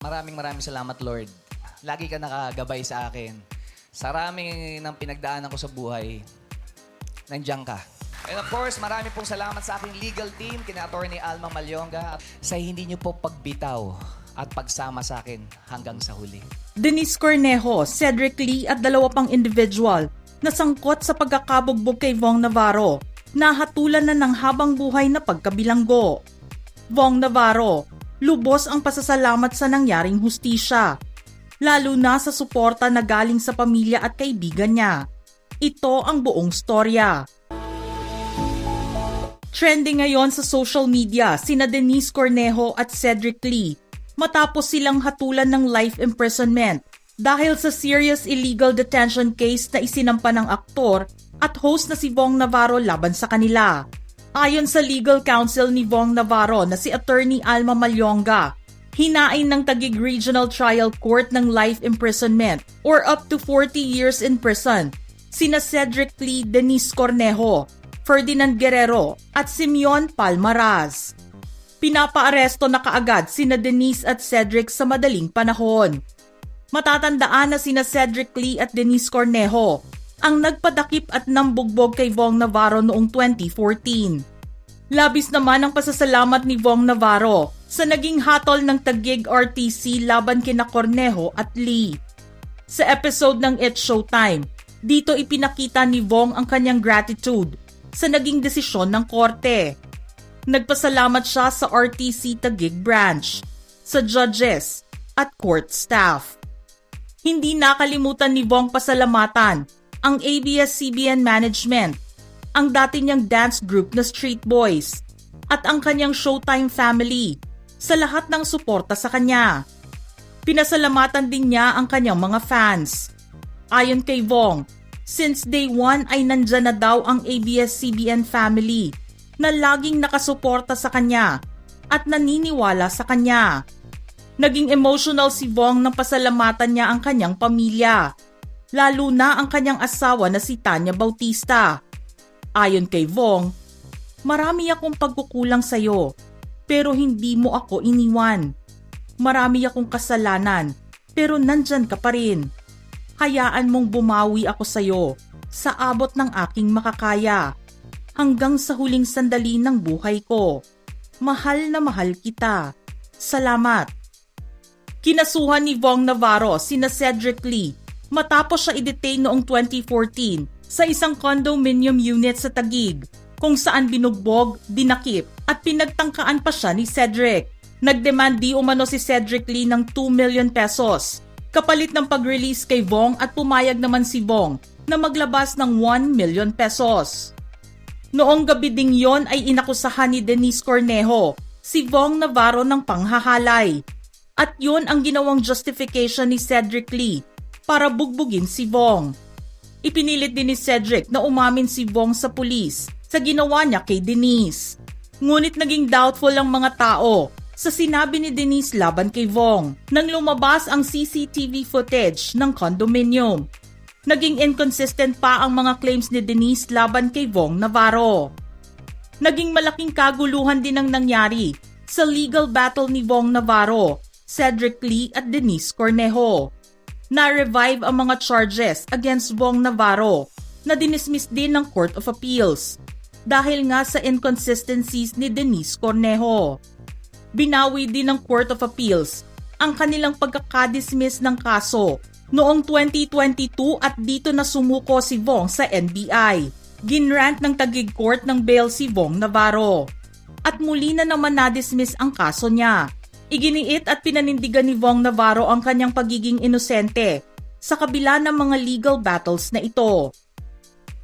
Maraming salamat, Lord. Lagi ka nakagabay sa akin. Sa rami ng pinagdaanan ko sa buhay, nandiyan ka. And of course, marami pong salamat sa aking legal team, kina Attorney Alma Malyonga, sa hindi niyo po pagbitaw at pagsama sa akin hanggang sa huli. Denise Cornejo, Cedric Lee at dalawa pang individual na sangkot sa pagkakabugbog kay Vong Navarro, nahatulan na ng habang buhay na pagkabilanggo. Vong Navarro, lubos ang pasasalamat sa nangyaring hustisya, lalo na sa suporta na galing sa pamilya at kaibigan niya. Ito ang buong storya. Trending ngayon sa social media sina Denise Cornejo at Cedric Lee matapos silang hatulan ng life imprisonment dahil sa serious illegal detention case na isinampa ng aktor at host na si Vong Navarro laban sa kanila. Ayon sa legal counsel ni Vong Navarro na si Attorney Alma Malyonga, hinain ng Taguig Regional Trial Court ng life imprisonment or up to 40 years in prison sina Cedric Lee, Denise Cornejo, Ferdinand Guerrero at Simeon Palmaraz. Pinapaaresto na kaagad sina Denise at Cedric sa madaling panahon. Matatandaan na sina Cedric Lee at Denise Cornejo ang nagpadakip at nambugbog kay Vong Navarro noong 2014. Labis naman ang pasasalamat ni Vong Navarro sa naging hatol ng Taguig RTC laban kina Cornejo at Lee. Sa episode ng It's Showtime, dito ipinakita ni Vong ang kanyang gratitude sa naging desisyon ng korte. Nagpasalamat siya sa RTC Taguig branch, sa judges at court staff. Hindi nakalimutan ni Vong pasalamatan ang ABS-CBN management, ang dati niyang dance group na Street Boys, at ang kanyang Showtime family sa lahat ng suporta sa kanya. Pinasalamatan din niya ang kanyang mga fans. Ayon kay Vong, since day one ay nandyan na daw ang ABS-CBN family na laging nakasuporta sa kanya at naniniwala sa kanya. Naging emotional si Vong nang pasalamatan niya ang kanyang pamilya, lalo na ang kanyang asawa na si Tanya Bautista. Ayon kay Vong, marami akong pagkukulang sa'yo, pero hindi mo ako iniwan. Marami akong kasalanan, pero nandyan ka pa rin. Hayaan mong bumawi ako sa'yo sa abot ng aking makakaya hanggang sa huling sandali ng buhay ko. Mahal na mahal kita. Salamat. Kinasuhan ni Vong Navarro sina Cedric Lee matapos siya i-detain noong 2014 sa isang condominium unit sa Taguig kung saan binugbog, dinakip at pinagtangkaan pa siya ni Cedric. Nagdemand di umano si Cedric Lee ng 2 million pesos kapalit ng pag-release kay Vong at pumayag naman si Vong na maglabas ng 1 million pesos. Noong gabi ding yon ay inakusahan ni Denise Cornejo si Vong Navarro ng panghahalay. At yon ang ginawang justification ni Cedric Lee para bugbugin si Vong. Ipinilit din ni Cedric na umamin si Vong sa pulis sa ginawa niya kay Denise. Ngunit naging doubtful ang mga tao sa sinabi ni Denise laban kay Vong nang lumabas ang CCTV footage ng condominium. Naging inconsistent pa ang mga claims ni Denise laban kay Vong Navarro. Naging malaking kaguluhan din ang nangyari sa legal battle ni Vong Navarro, Cedric Lee at Denise Cornejo. Na-revive ang mga charges against Vong Navarro na dinismiss din ng Court of Appeals dahil nga sa inconsistencies ni Denise Cornejo. Binawi din ng Court of Appeals ang kanilang pagkakadismiss ng kaso noong 2022 at dito na sumuko si Vong sa NBI. Ginrant ng Taguig Court ng bail si Vong Navarro. At muli na naman na-dismiss ang kaso niya. Iginiit at pinanindigan ni Vong Navarro ang kanyang pagiging inosente sa kabila ng mga legal battles na ito.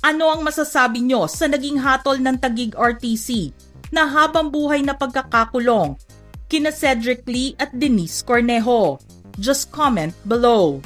Ano ang masasabi nyo sa naging hatol ng Taguig RTC na habang buhay na pagkakakulong kina Cedric Lee at Denise Cornejo? Just comment below.